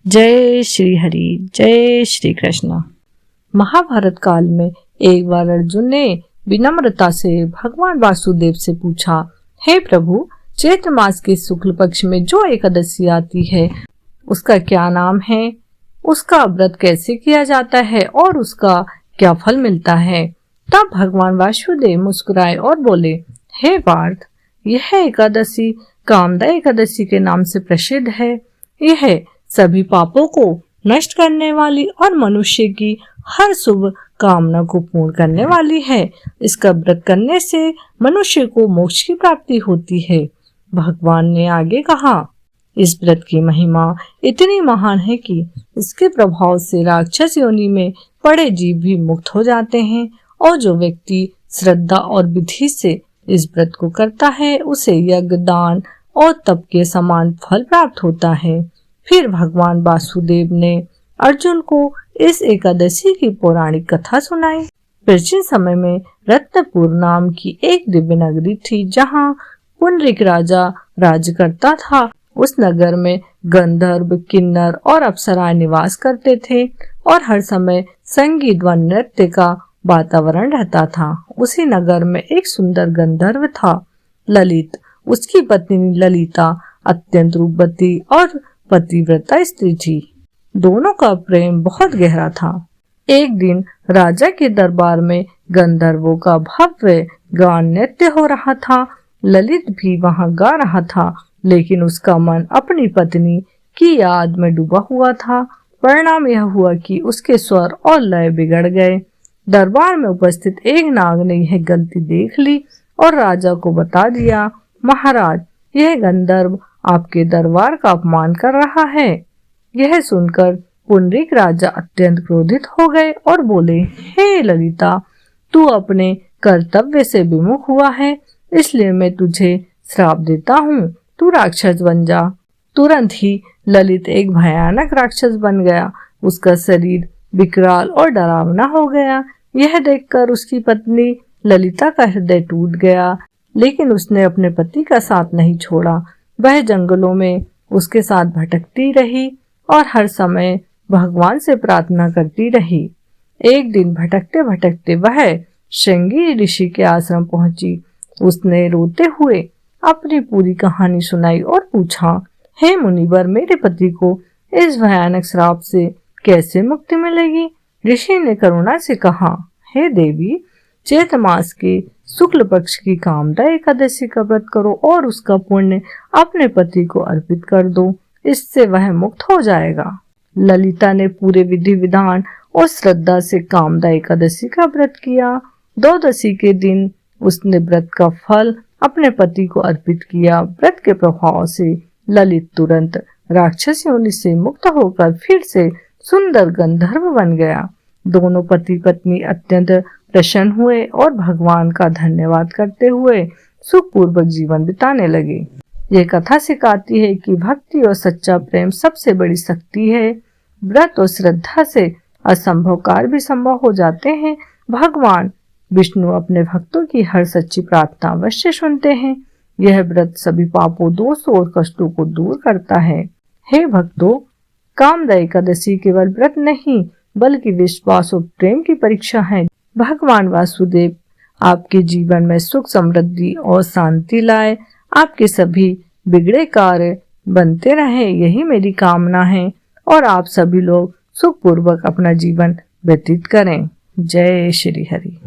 जय श्री हरि, जय श्री कृष्ण। महाभारत काल में एक बार अर्जुन ने विनम्रता से भगवान वासुदेव से पूछा, हे प्रभु, चैत्र मास के शुक्ल पक्ष में जो एकादशी आती है उसका क्या नाम है, उसका व्रत कैसे किया जाता है और उसका क्या फल मिलता है। तब भगवान वासुदेव मुस्कुराए और बोले, हे पार्थ, यह एकादशी कामदा एकादशी के नाम से प्रसिद्ध है। यह सभी पापों को नष्ट करने वाली और मनुष्य की हर शुभ कामना को पूर्ण करने वाली है। इसका व्रत करने से मनुष्य को मोक्ष की प्राप्ति होती है। भगवान ने आगे कहा, इस व्रत की महिमा इतनी महान है कि इसके प्रभाव से राक्षस योनि में पड़े जीव भी मुक्त हो जाते हैं, और जो व्यक्ति श्रद्धा और विधि से इस व्रत को करता है उसे यज्ञ, दान और तप के समान फल प्राप्त होता है। फिर भगवान वासुदेव ने अर्जुन को इस एकादशी की पौराणिक कथा सुनाई। प्राचीन समय में रत्नपुर नाम की एक दिव्य नगरी थी, जहाँ पुंडरीक राजा राज करता था। उस नगर में गंधर्व, किन्नर और अप्सराएं निवास करते थे और हर समय संगीत व नृत्य का वातावरण रहता था। उसी नगर में एक सुंदर गंधर्व था, ललित। उसकी पत्नी ललिता अत्यंत रूपवती और पतिव्रता स्त्री थी। दोनों का प्रेम बहुत गहरा था। एक दिन राजा के दरबार में गंधर्वों का भव्य गान नृत्य हो रहा था। ललित भी वहां गा रहा था, लेकिन उसका मन अपनी पत्नी की याद में डूबा हुआ था। परिणाम यह हुआ कि उसके स्वर और लय बिगड़ गए। दरबार में उपस्थित एक नाग ने यह गलती देख ली और राजा को बता दिया, महाराज, यह गंधर्व आपके दरबार का अपमान कर रहा है। यह सुनकर पुंडरीक राजा अत्यंत क्रोधित हो गए और बोले, हे ललिता, तू अपने कर्तव्य से विमुख हुआ है, इसलिए मैं तुझे श्राप देता हूँ, तू राक्षस बन जा। तुरंत ही ललित एक भयानक राक्षस बन गया। उसका शरीर विकराल और डरावना हो गया। यह देखकर उसकी पत्नी ललिता का हृदय टूट गया, लेकिन उसने अपने पति का साथ नहीं छोड़ा। वह जंगलों में उसके साथ भटकती रही और हर समय भगवान से प्रार्थना करती रही। एक दिन भटकते भटकते वह श्रृंगी ऋषि के आश्रम पहुंची। उसने रोते हुए अपनी पूरी कहानी सुनाई और पूछा, हे मुनिवर, मेरे पति को इस भयानक श्राप से कैसे मुक्ति मिलेगी। ऋषि ने करुणा से कहा, हे देवी, चैत्र मास के शुक्ल पक्ष की कामदा एकादशी का व्रत करो और उसका पुण्य अपने पति को अर्पित कर दो, इससे वह मुक्त हो जाएगा। ललिता ने पूरे विधि विधान और श्रद्धा से कामदा एकादशी का व्रत किया। द्वादशी के दिन उसने व्रत का फल अपने पति को अर्पित किया। व्रत के प्रभाव से ललित तुरंत राक्षस योनि से मुक्त होकर फिर से सुंदर गंधर्व बन गया। दोनों पति पत्नी अत्यंत प्रसन्न हुए और भगवान का धन्यवाद करते हुए सुखपूर्वक जीवन बिताने लगे। ये कथा सिखाती है कि भक्ति और सच्चा प्रेम सबसे बड़ी शक्ति है। व्रत और श्रद्धा से असंभव कार्य भी संभव हो जाते हैं। भगवान विष्णु अपने भक्तों की हर सच्ची प्रार्थना अवश्य सुनते हैं। यह व्रत सभी पापों, दोषों और कष्टों को दूर करता है। हे भक्तों, कामदा एकादशी केवल व्रत नहीं बल्कि विश्वास और प्रेम की परीक्षा है। भगवान वासुदेव आपके जीवन में सुख, समृद्धि और शांति लाए। आपके सभी बिगड़े कार्य बनते रहे, यही मेरी कामना है, और आप सभी लोग सुखपूर्वक अपना जीवन व्यतीत करें। जय श्री हरि।